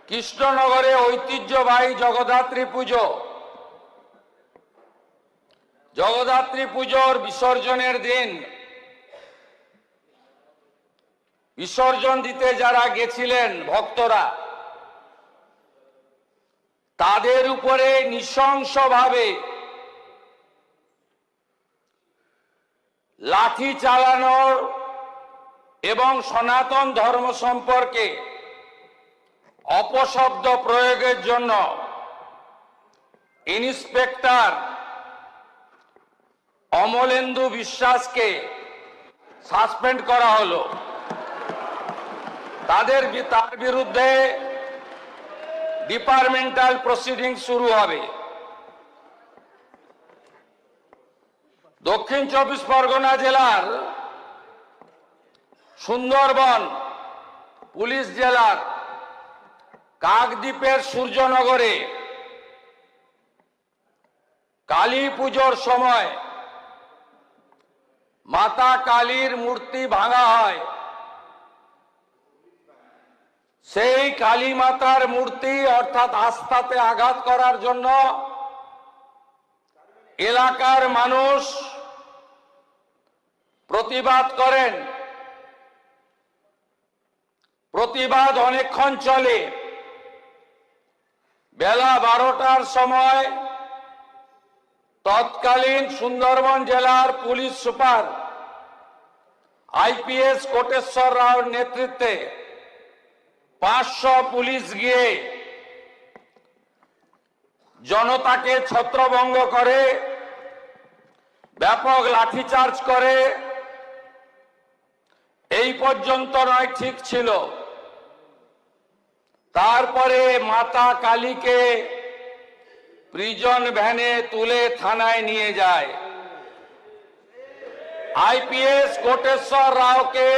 কৃষ্ণনগরে ঐতিহ্যবাহী জগদ্ধাত্রী পুজো। জগদ্ধাত্রী পুজোর বিসর্জনের দিন বিসর্জন দিতে যারা গেছিলেন ভক্তরা, তাদের উপরে নৃশংসভাবে লাঠি চালানোর এবং সনাতন ধর্ম সম্পর্কে অপশব্দ প্রয়োগের জন্য ইন্সপেক্টর অমলেন্দু বিশ্বাসকে সাসপেন্ড করা হলো। তার বিরুদ্ধে ডিপার্টমেন্টাল প্রসিডিং শুরু হবে। দক্ষিণ 24 পরগনা জেলার সুন্দরবন পুলিশ জেলার কাকদ্বীপের সূর্যনগরে কালী পুজোর সময় মাতা কালীর মূর্তি ভাঙা হয়। সেই কালী মাতার মূর্তি অর্থাৎ আস্থাতে আঘাত করার জন্য এলাকার মানুষ প্রতিবাদ করেন। প্রতিবাদ অনেকক্ষণ চলে। বেলা 12টার সময় তৎকালীন সুন্দরবন জেলার পুলিশ সুপার আইপিএস কোটেশ্বর রাওর নেতৃত্বে 500 পুলিশ গিয়ে জনতাকে ছত্রভঙ্গ করে, ব্যাপক লাঠিচার্জ করে। এই পর্যন্ত নয়, ঠিক ছিল। তারপরে মাতা কালীকে প্রিজন ভ্যানে তুলে থানায় নিয়ে যায়। আইপিএস কোটেশ্বর রাওকে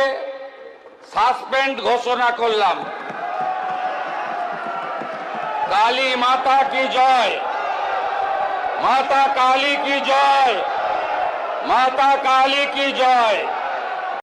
সাসপেন্ড ঘোষণা করলাম। কালী মাতা কি জয়, মাতা কালী কি জয়, মাতা কালী কি জয়।